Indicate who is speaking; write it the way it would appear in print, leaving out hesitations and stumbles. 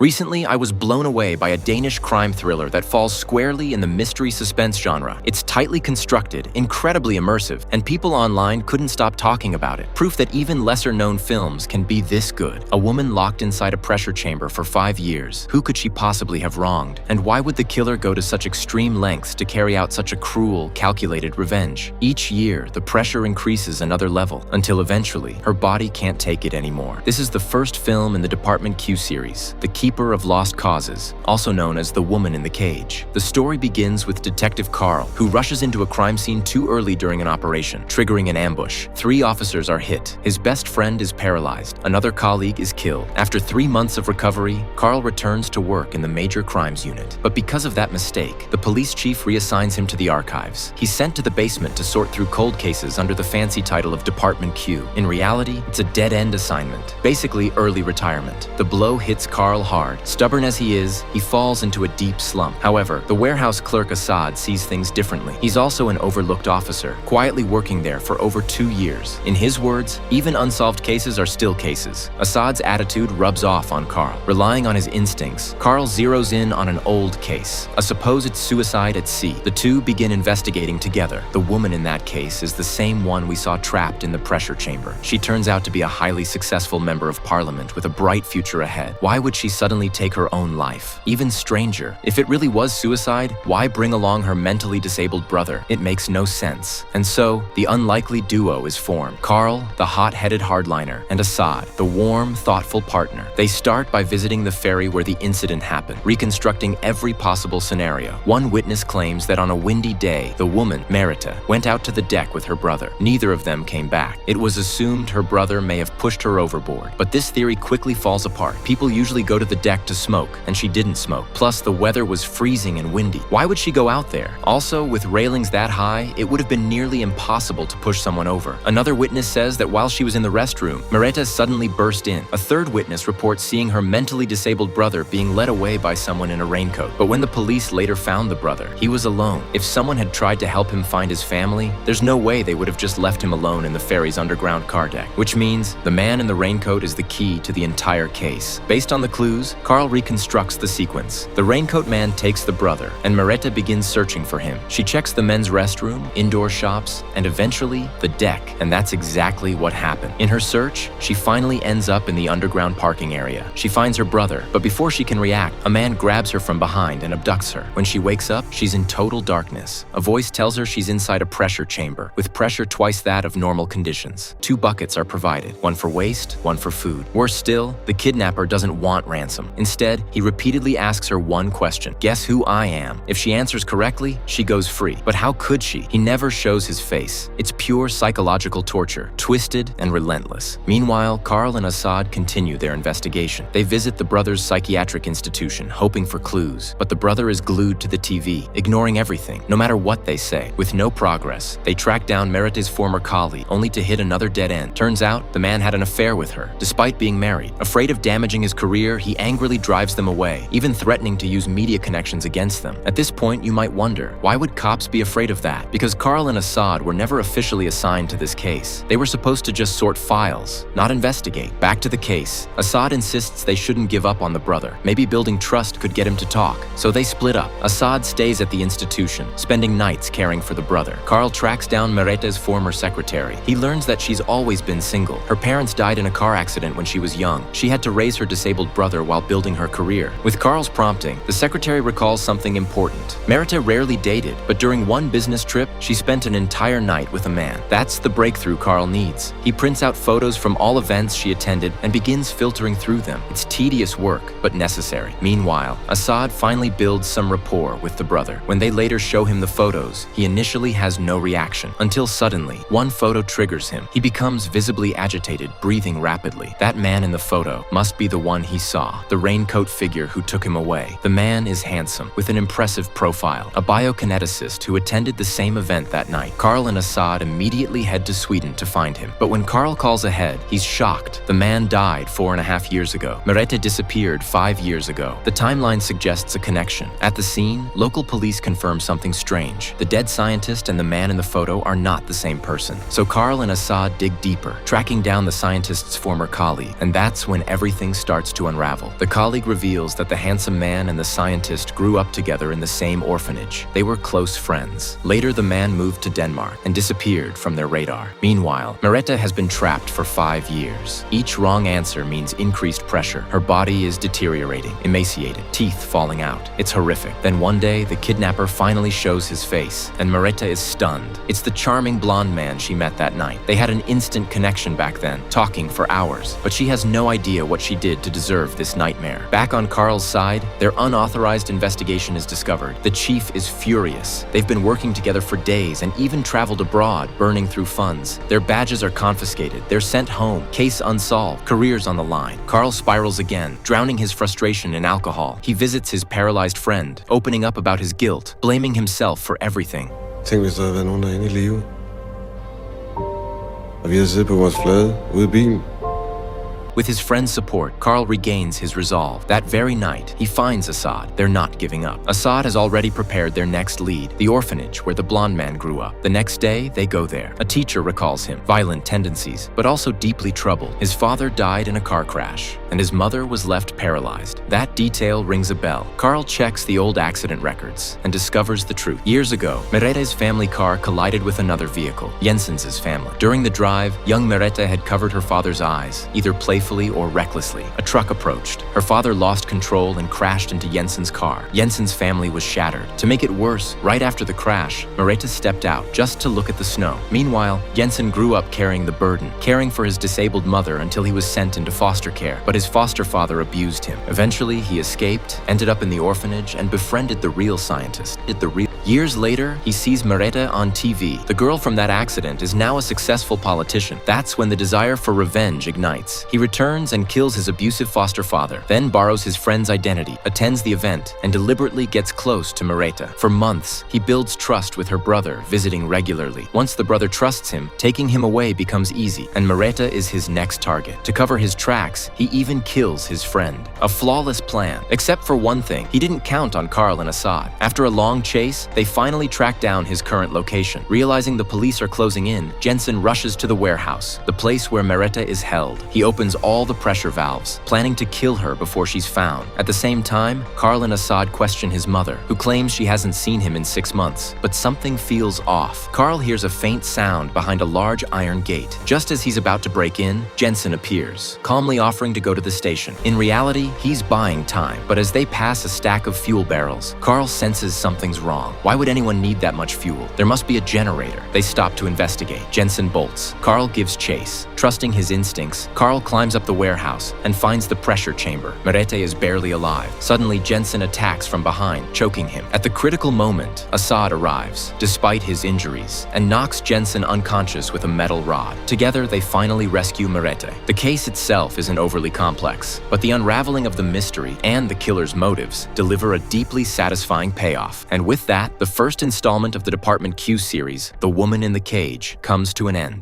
Speaker 1: Recently, I was blown away by a Danish crime thriller that falls squarely in the mystery suspense genre. It's tightly constructed, incredibly immersive, and people online couldn't stop talking about it. Proof that even lesser-known films can be this good. A woman locked inside a pressure chamber for 5 years. Who could she possibly have wronged? And why would the killer go to such extreme lengths to carry out such a cruel, calculated revenge? Each year, the pressure increases another level, until eventually, her body can't take it anymore. This is the first film in the Department Q series, The Keeper of Lost Causes, also known as The Woman in the Cage. The story begins with Detective Carl, who rushes into a crime scene too early during an operation, triggering an ambush. 3 officers are hit. His best friend is paralyzed. Another colleague is killed. After 3 months of recovery, Carl returns to work in the Major Crimes Unit. But because of that mistake, the police chief reassigns him to the archives. He's sent to the basement to sort through cold cases under the fancy title of Department Q. In reality, it's a dead-end assignment, basically early retirement. The blow hits Carl hard. Stubborn as he is, he falls into a deep slump. However, the warehouse clerk Assad sees things differently. He's also an overlooked officer, quietly working there for over 2 years. In his words, even unsolved cases are still cases. Assad's attitude rubs off on Carl. Relying on his instincts, Carl zeroes in on an old case, a supposed suicide at sea. The two begin investigating together. The woman in that case is the same one we saw trapped in the pressure chamber. She turns out to be a highly successful member of parliament with a bright future ahead. Why would she suddenly take her own life? Even stranger, if it really was suicide, why bring along her mentally disabled brother? It makes no sense. And so, the unlikely duo is formed. Carl, the hot-headed hardliner, and Assad, the warm, thoughtful partner. They start by visiting the ferry where the incident happened, reconstructing every possible scenario. One witness claims that on a windy day, the woman, Merita, went out to the deck with her brother. Neither of them came back. It was assumed her brother may have pushed her overboard, but this theory quickly falls apart. People usually go to the deck to smoke, and she didn't smoke. Plus, the weather was freezing and windy. Why would she go out there? Also, with railings that high, it would have been nearly impossible to push someone over. Another witness says that while she was in the restroom, Merita suddenly burst in. A third witness reports seeing her mentally disabled brother being led away by someone in a raincoat. But when the police later found the brother, he was alone. If someone had tried to help him find his family, there's no way they would have just left him alone in the ferry's underground car deck. Which means the man in the raincoat is the key to the entire case. Based on the clues, Carl reconstructs the sequence. The raincoat man takes the brother, and Merita begins searching for him. She checks the men's restroom, indoor shops, and eventually the deck, and that's exactly what happened. In her search, she finally ends up in the underground parking area. She finds her brother, but before she can react, a man grabs her from behind and abducts her. When she wakes up, she's in total darkness. A voice tells her she's inside a pressure chamber, with pressure twice that of normal conditions. 2 buckets are provided, one for waste, one for food. Worse still, the kidnapper doesn't want ransom. Instead, he repeatedly asks her one question: guess who I am? If she answers correctly, she goes free. But how could she? He never shows his face. It's pure psychological torture, twisted and relentless. Meanwhile, Carl and Assad continue their investigation. They visit the brother's psychiatric institution, hoping for clues. But the brother is glued to the TV, ignoring everything, no matter what they say. With no progress, they track down Merita's former colleague, only to hit another dead end. Turns out, the man had an affair with her, despite being married. Afraid of damaging his career, he angrily drives them away, even threatening to use media connections against them. At this point, you might wonder, why would cops be afraid of that? Because Carl and Assad were never officially assigned to this case. They were supposed to just sort files, not investigate. Back to the case. Assad insists they shouldn't give up on the brother. Maybe building trust could get him to talk. So they split up. Assad stays at the institution, spending nights caring for the brother. Carl tracks down Merita's former secretary. He learns that she's always been single. Her parents died in a car accident when she was young. She had to raise her disabled brother while building her career. With Carl's prompting, the secretary recalls something important. Merita rarely dated, but during one business trip, she spent an entire night with a man. That's the breakthrough Carl needs. He prints out photos from all events she attended and begins filtering through them. It's tedious work, but necessary. Meanwhile, Assad finally builds some rapport with the brother. When they later show him the photos, he initially has no reaction, until suddenly, one photo triggers him. He becomes visibly agitated, breathing rapidly. That man in the photo must be the one he saw, the raincoat figure who took him away. The man is handsome, with an impressive profile, a biokineticist who attended the same event that night. Carl and Assad immediately head to Sweden to find him. But when Carl calls ahead, he's shocked. The man died 4.5 years ago. Merita disappeared 5 years ago. The timeline suggests a connection. At the scene, local police confirm something strange. The dead scientist and the man in the photo are not the same person. So Carl and Assad dig deeper, tracking down the scientist's former colleague. And that's when everything starts to unravel. The colleague reveals that the handsome man and the scientist grew up together in the same orphanage. They were close friends. Later, the man moved to Denmark and disappeared from their radar. Meanwhile, Merete has been trapped for 5 years. Each wrong answer means increased pressure. Her body is deteriorating, emaciated, teeth falling out. It's horrific. Then one day, the kidnapper finally shows his face, and Merete is stunned. It's the charming blonde man she met that night. They had an instant connection back then, talking for hours, but she has no idea what she did to deserve this nightmare. Back on Carl's side, their unauthorized investigation is discovered. The chief is furious. They've been working together for days and even traveled abroad, burning through funds. Their badges are confiscated. They're sent home. Case unsolved. Careers on the line. Carl spirals again, drowning his frustration in alcohol. He visits his paralyzed friend, opening up about his guilt, blaming himself for everything.
Speaker 2: Tænk, hvis der havde været nogen derinde i live. Og vi havde siddet på vores flade ude i bilen.
Speaker 1: With his friend's support, Carl regains his resolve. That very night, he finds Assad. They're not giving up. Assad has already prepared their next lead, the orphanage where the blonde man grew up. The next day, they go there. A teacher recalls him, violent tendencies, but also deeply troubled. His father died in a car crash, and his mother was left paralyzed. That detail rings a bell. Carl checks the old accident records and discovers the truth. Years ago, Merete's family car collided with another vehicle, Jensen's family. During the drive, young Merete had covered her father's eyes, either playfully or recklessly. A truck approached. Her father lost control and crashed into Jensen's car. Jensen's family was shattered. To make it worse, right after the crash, Merete stepped out just to look at the snow. Meanwhile, Jensen grew up carrying the burden, caring for his disabled mother until he was sent into foster care. But his foster father abused him. Eventually, he escaped, ended up in the orphanage, and befriended the real scientist. Years later, he sees Merete on TV. The girl from that accident is now a successful politician. That's when the desire for revenge ignites. He returns and kills his abusive foster father, then borrows his friend's identity, attends the event, and deliberately gets close to Merete. For months, he builds trust with her brother, visiting regularly. Once the brother trusts him, taking him away becomes easy, and Merete is his next target. To cover his tracks, he even kills his friend. A flawless plan, except for one thing. He didn't count on Carl and Assad. After a long chase, they finally track down his current location. Realizing the police are closing in, Jensen rushes to the warehouse, the place where Merete is held. He opens all the pressure valves, planning to kill her before she's found. At the same time, Carl and Assad question his mother, who claims she hasn't seen him in 6 months. But something feels off. Carl hears a faint sound behind a large iron gate. Just as he's about to break in, Jensen appears, calmly offering to go to the station. In reality, he's buying time. But as they pass a stack of fuel barrels, Carl senses something's wrong. Why would anyone need that much fuel? There must be a generator. They stop to investigate. Jensen bolts. Carl gives chase. Trusting his instincts, Carl climbs up the warehouse and finds the pressure chamber. Merete is barely alive. Suddenly, Jensen attacks from behind, choking him. At the critical moment, Assad arrives, despite his injuries, and knocks Jensen unconscious with a metal rod. Together, they finally rescue Merete. The case itself isn't overly complex, but the unraveling of the mystery and the killer's motives deliver a deeply satisfying payoff. And with that, the first installment of the Department Q series, The Woman in the Cage, comes to an end.